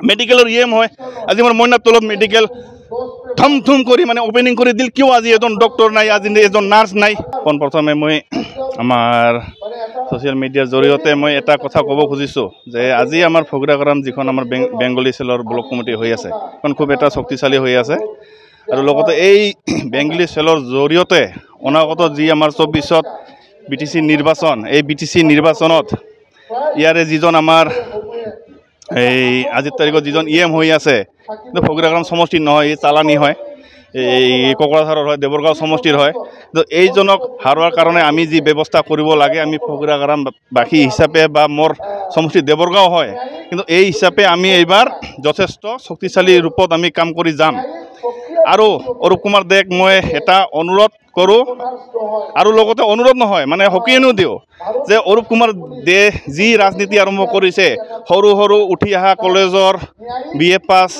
মেডিকেলৰ ইএম হয় আজি মোৰ মইনাৰ তলত মেডিকেল থম থম কৰি মানে ওপেনিং কৰি দিল কিয় আজি এজন ডক্টৰ নাই আজি এজন নাৰ্ছ নাই প্ৰথমে মই আমাৰ সোশ্যাল মিডিয়াৰ জৰিয়তে মই এটা কথা ক'ব খুজিছোঁ যে আজি আমাৰ ফগৰাগ্ৰাম যিখন আমাৰ বেংগলী চেলৰ ব্লক কমিটি হৈ আছে এখন খুব এটা শক্তিশালী হৈ আছে আৰু লগতে এই বেংগলী চেলৰ জৰিয়তে অনাগত যি আমাৰ 24ত বিটিসি নিৰ্বাচন এই বিটিসি নিৰ্বাচনত ইয়াৰে যিজন আমাৰ এই আজিৰ তাৰিখত যিজন ইএম হৈ আছে কিন্তু ফগৰাগ্ৰাম সমষ্টিৰ নহয় এই চালানি হয় এই কোকৰাঝাৰৰ হয় দেৱৰগাঁও সমষ্টিৰ হয় তো এইজনক হাৰোৱাৰ কাৰণে আমি যি ব্যৱস্থা কৰিব লাগে আমি ফগৰাগ্ৰামবাসী হিচাপে বা মোৰ সমষ্টি দেৱৰগাঁও হয় কিন্তু এই হিচাপে আমি এইবাৰ যথেষ্ট শক্তিশালী ৰূপত আমি কাম কৰি যাম আৰু অৰূপ কুমাৰ দেক মই এটা অনুৰোধ কৰোঁ আৰু লগতে অনুৰোধ নহয় মানে হকিয়েনো দিওঁ যে অৰূপ কুমাৰ দে যি ৰাজনীতি আৰম্ভ কৰিছে সৰু সৰু উঠি অহা কলেজৰ BA পাছ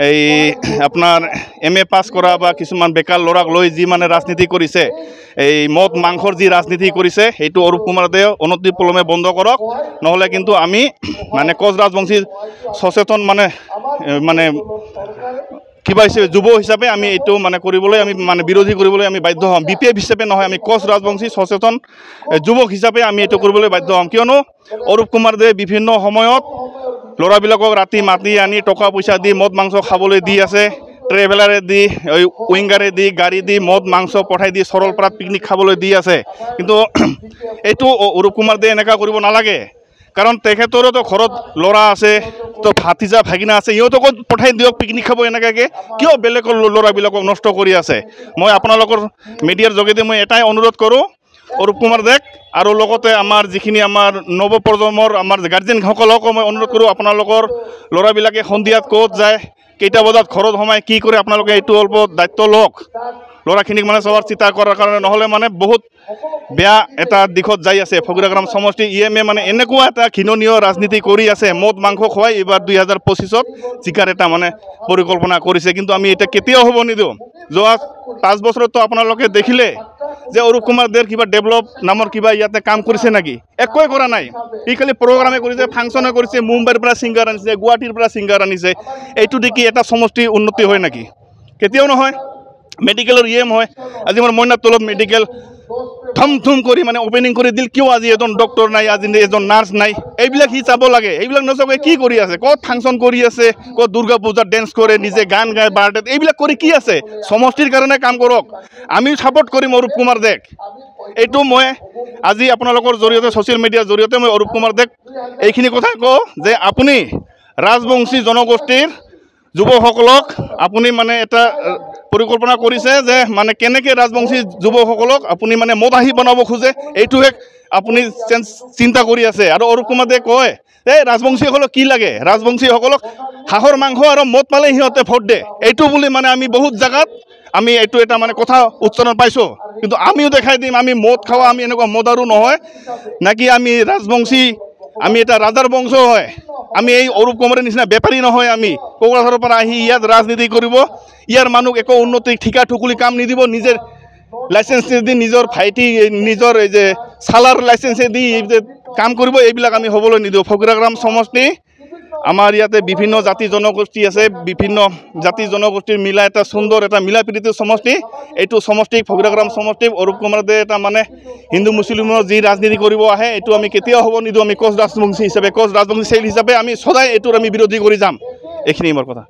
এই আপোনাৰ MA পাছ কৰা বা কিছুমান বেকাৰ ল'ৰাক লৈ যি মানে ৰাজনীতি কৰিছে এই মদ মাংসৰ যি ৰাজনীতি কৰিছে সেইটো অৰূপ কুমাৰ দে অনতিপলমে বন্ধ কৰক নহলে কিন্তু আমি মানে কোচ ৰাজবংশী সচেতন মানে কিবা হিচাপে যুৱ হিচাপে আমি এইটো মানে কৰিবলৈ আমি মানে বিৰোধী কৰিবলৈ আমি বাধ্য হ'ম BPF হিচাপে নহয় আমি কোচ ৰাজবংশী সচেতন যুৱক হিচাপে আমি এইটো কৰিবলৈ বাধ্য হ'ম কিয়নো অৰূপ কুমাৰ দে বিভিন্ন সময়ত ল'ৰাবিলাকক ৰাতি মাতি আনি টকা পইচা দি মদ মাংস খাবলৈ দি আছে ট্ৰেভেলাৰে দি উইংগাৰে দি গাড়ী দি মদ মাংস পঠাই দি সৰলপাৰাত পিকনিক খাবলৈ দি আছে কিন্তু এইটো অৰূপ কুমাৰ দে এনেকা কৰিব নালাগে কাৰণ তেখেতৰো তো ঘৰত ল'ৰা আছে তো ভাতিজা ভাগিনা আছে ইহঁতকো পঠাই দিয়ক পিকনিক খাব এনেকাকে কিয় বেলেগৰ ল'ৰাবিলাকক নষ্ট কৰি আছে মই আপোনালোকৰ মিডিয়াৰ যোগেদি মই এটাই অনুৰোধ কৰোঁ অৰূপ কুমাৰ দেক আৰু লগতে আমাৰ যিখিনি আমাৰ নৱপ্ৰজন্মৰ আমাৰ গাৰ্জেনসকলকো মই অনুৰোধ কৰোঁ আপোনালোকৰ ল'ৰাবিলাকে সন্ধিয়াত ক'ত যায় কেইটা বজাত ঘৰত সোমাই কি কৰে আপোনালোকে এইটো অল্প দায়িত্ব লওক ল'ৰাখিনিক মানে চোৱাৰ চিন্তা কৰাৰ কাৰণে নহ'লে মানে বহুত বেয়া এটা দিশত যাই আছে ফগৰাগ্ৰাম সমষ্টি ইএমএ মানে এনেকুৱা এটা ঘৃণনীয় ৰাজনীতি কৰি আছে মদ মাংস খুৱাই এইবাৰ 2025ত জিকাৰ এটা মানে পৰিকল্পনা কৰিছে কিন্তু আমি এটা কেতিয়াও হ'ব নিদিওঁ যোৱা 5 বছৰতো আপোনালোকে দেখিলে যে অৰূপ কুমাৰ দেৰ কিবা ডেভেলপ নামৰ কিবা ইয়াতে কাম কৰিছে নেকি একোৱে কৰা নাই ই খালি প্ৰগ্ৰামে কৰিছে ফাংচনে কৰিছে মুম্বাইৰ পৰা ছিংগাৰ আনিছে গুৱাহাটীৰ পৰা ছিংগাৰ আনিছে এইটো দেখি এটা সমষ্টি উন্নতি হয় নেকি কেতিয়াও নহয় মেডিকেলৰ ইএম হয় আজি মোৰ মইনাৰ তলত মেডিকেল থম থম কৰি মানে ওপেনিং কৰি দিল কিয় আজি এজন ডক্টৰ নাই আজি এজন নাৰ্ছ নাই এইবিলাক সি চাব লাগে এইবিলাক নচাকৈ কি কৰি আছে ক'ত ফাংচন কৰি আছে ক'ত দুৰ্গা পূজাত ডেন্স কৰে নিজে গান গায় বাৰ্থডেত এইবিলাক কৰি কি আছে সমষ্টিৰ কাৰণে কাম কৰক আমি ছাপোৰ্ট কৰিম অৰূপ কুমাৰ দেক এইটো মই আজি আপোনালোকৰ জৰিয়তে ছ'চিয়েল মিডিয়াৰ জৰিয়তে মই অৰূপ কুমাৰ দেক এইখিনি কথাই কওঁ যে আপুনি ৰাজবংশী জনগোষ্ঠীৰ যুৱকসকলক আপুনি মানে এটা পৰিকল্পনা কৰিছে যে মানে কেনেকৈ ৰাজবংশী যুৱকসকলক আপুনি মানে মদাহী বনাব খোজে এইটোহে আপুনি চিন্তা কৰি আছে আৰু অৰূপ কুমাৰ দে কয় এই ৰাজবংশীসকলক কি লাগে ৰাজবংশীসকলক হাঁহৰ মাংস আৰু মদ পালে সিহঁতে ভোট দিয়ে এইটো বুলি মানে আমি বহুত জেগাত আমি এইটো এটা মানে কথা উচ্চাৰণ পাইছোঁ কিন্তু আমিও দেখাই দিম আমি মদ খাওঁ আমি এনেকুৱা মদাৰো নহয় নাকি আমি ৰাজবংশী আমি এটা ৰাজাৰ বংশ হয় আমি এই অৰূপ কুমাৰৰ নিচিনা বেপাৰী নহয় আমি কোকৰাঝাৰৰ পৰা আহি ইয়াত ৰাজনীতি কৰিব ইয়াৰ মানুহ একো উন্নতি ঠিকা ঠুকুলি কাম নিদিব নিজে লাইচেন্স দি নিজৰ ভাইটি নিজৰ এই যে চালাৰ লাইচেন্স দি কাম কৰিব এইবিলাক আমি হ'বলৈ নিদিওঁ ফগৰাগ্ৰাম সমষ্টি আমাৰ ইয়াতে বিভিন্ন জাতি জনগোষ্ঠী আছে বিভিন্ন জাতি জনগোষ্ঠীৰ মিলা এটা সুন্দৰ এটা মিলা প্ৰীতিৰ সমষ্টি এইটো সমষ্টি ফগৰাগ্ৰাম সমষ্টি অৰূপ কুমাৰ দে এটা মানে হিন্দু মুছলিমৰ যি ৰাজনীতি কৰিব আহে এইটো আমি কেতিয়াও হ'ব নিদিওঁ আমি কোচ ৰাজবংশী হিচাপে কোচ ৰাজবংশী চেল হিচাপে আমি সদায় এইটোৰ আমি বিৰোধী কৰি যাম এইখিনি মোৰ কথা